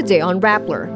today on Rappler.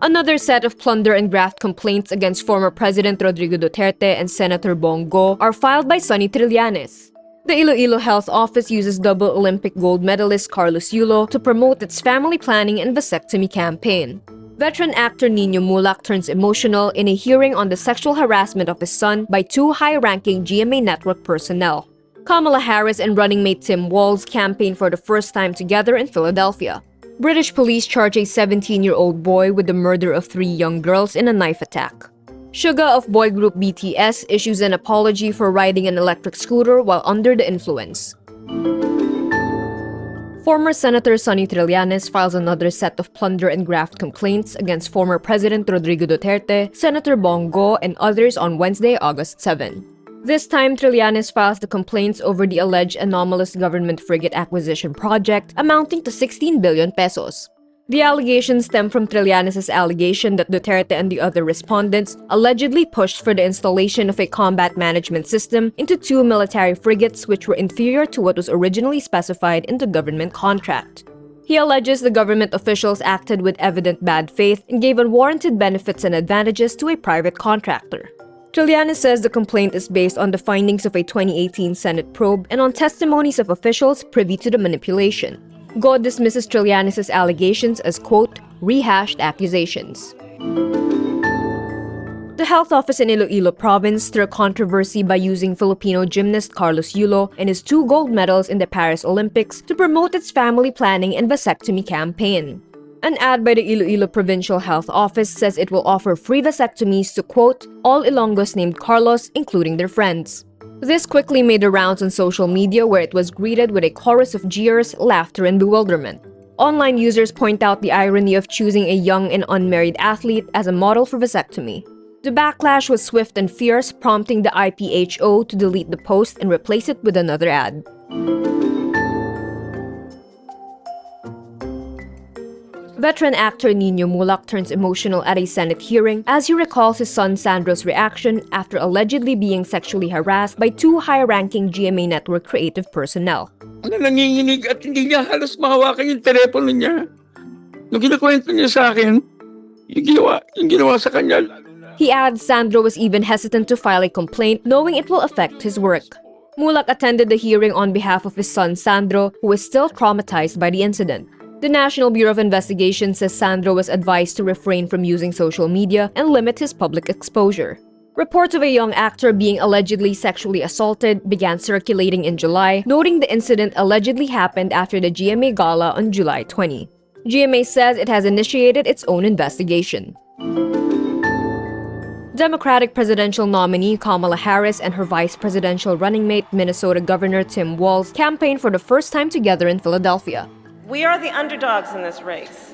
Another set of plunder and graft complaints against former President Rodrigo Duterte and Senator Bongo are filed by Sonny Trillanes. The Iloilo Health Office uses double Olympic gold medalist Carlos Yulo to promote its family planning and vasectomy campaign. Veteran actor Niño Muhlach turns emotional in a hearing on the sexual harassment of his son by two high-ranking GMA network personnel. Kamala Harris and running mate Tim Walz campaign for the first time together in Philadelphia. British police charge a 17-year-old boy with the murder of 3 young girls in a knife attack. Suga of boy group BTS issues an apology for riding an electric scooter while under the influence. Former Senator Sonny Trillanes files another set of plunder and graft complaints against former President Rodrigo Duterte, Senator Bongo, and others on Wednesday, August 7. This time, Trillanes files the complaints over the alleged anomalous government frigate acquisition project amounting to 16 billion pesos. The allegations stem from Trillanes' allegation that Duterte and the other respondents allegedly pushed for the installation of a combat management system into 2 military frigates which were inferior to what was originally specified in the government contract. He alleges the government officials acted with evident bad faith and gave unwarranted benefits and advantages to a private contractor. Trillanes says the complaint is based on the findings of a 2018 Senate probe and on testimonies of officials privy to the manipulation. Go dismisses Trillanes' allegations as, quote, rehashed accusations. The health office in Iloilo province stirred controversy by using Filipino gymnast Carlos Yulo and his 2 gold medals in the Paris Olympics to promote its family planning and vasectomy campaign. An ad by the Iloilo Provincial Health Office says it will offer free vasectomies to, quote, all Ilonggos named Carlos, including their friends. This quickly made the rounds on social media where it was greeted with a chorus of jeers, laughter, and bewilderment. Online users point out the irony of choosing a young and unmarried athlete as a model for vasectomy. The backlash was swift and fierce, prompting the IPHO to delete the post and replace it with another ad. Veteran actor Niño Muhlach turns emotional at a Senate hearing as he recalls his son Sandro's reaction after allegedly being sexually harassed by 2 high-ranking GMA network creative personnel. Nanginginig at hindi niya halos mahawakan yung telepono niya. Nung kinakwento niya sa akin, yung ginawa sa kanya. He adds Sandro was even hesitant to file a complaint knowing it will affect his work. Muhlach attended the hearing on behalf of his son Sandro, who is still traumatized by the incident. The National Bureau of Investigation says Sandro was advised to refrain from using social media and limit his public exposure. Reports of a young actor being allegedly sexually assaulted began circulating in July, noting the incident allegedly happened after the GMA Gala on July 20. GMA says it has initiated its own investigation. Democratic presidential nominee Kamala Harris and her vice presidential running mate Minnesota Governor Tim Walz campaigned for the first time together in Philadelphia. We are the underdogs in this race,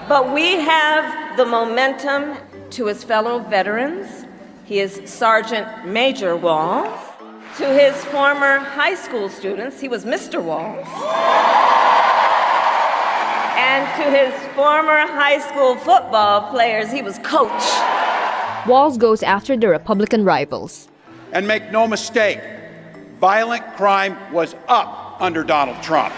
but we have the momentum to his fellow veterans. He is Sergeant Major Walz. To his former high school students, he was Mr. Walz. And to his former high school football players, he was Coach. Walz goes after the Republican rivals. And make no mistake, violent crime was up under Donald Trump.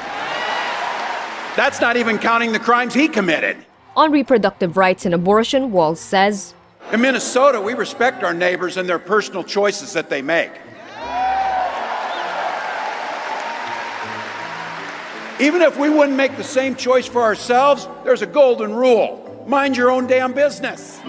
That's not even counting the crimes he committed. On reproductive rights and abortion, Walz says, in Minnesota, we respect our neighbors and their personal choices that they make. Even if we wouldn't make the same choice for ourselves, there's a golden rule. Mind your own damn business.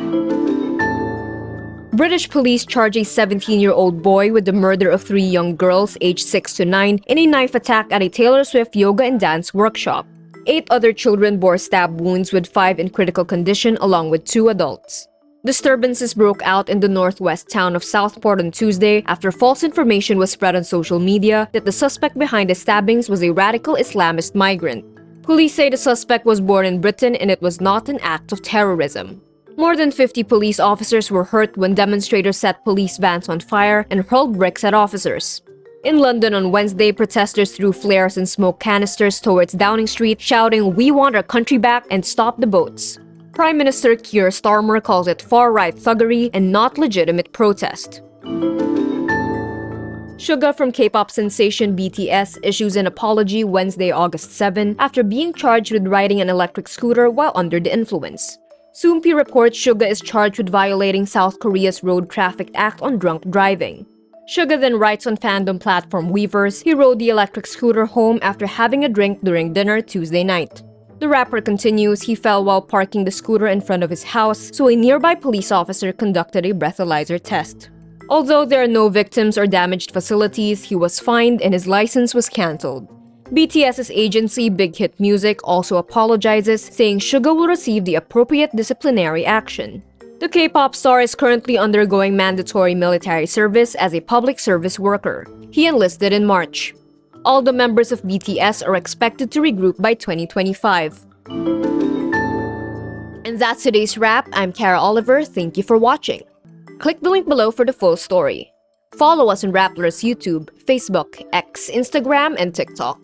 British police charge a 17-year-old boy with the murder of 3 young girls aged 6 to 9 in a knife attack at a Taylor Swift yoga and dance workshop. 8 other children bore stab wounds, with 5 in critical condition along with 2 adults. Disturbances broke out in the northwest town of Southport on Tuesday after false information was spread on social media that the suspect behind the stabbings was a radical Islamist migrant. Police say the suspect was born in Britain and it was not an act of terrorism. More than 50 police officers were hurt when demonstrators set police vans on fire and hurled bricks at officers. In London on Wednesday, protesters threw flares and smoke canisters towards Downing Street, shouting, "We want our country back and stop the boats." Prime Minister Keir Starmer calls it far-right thuggery and not legitimate protest. Suga from K-pop sensation BTS issues an apology Wednesday, August 7 after being charged with riding an electric scooter while under the influence. Soompi reports Suga is charged with violating South Korea's Road Traffic Act on drunk driving. Suga then writes on fandom platform Weverse he rode the electric scooter home after having a drink during dinner Tuesday night. The rapper continues he fell while parking the scooter in front of his house, so a nearby police officer conducted a breathalyzer test. Although there are no victims or damaged facilities, he was fined and his license was cancelled. BTS's agency Big Hit Music also apologizes, saying Suga will receive the appropriate disciplinary action. The K-pop star is currently undergoing mandatory military service as a public service worker. He enlisted in March. All the members of BTS are expected to regroup by 2025. And that's today's wrap. I'm Kara Oliver. Thank you for watching. Click the link below for the full story. Follow us on Rappler's YouTube, Facebook, X, Instagram, and TikTok.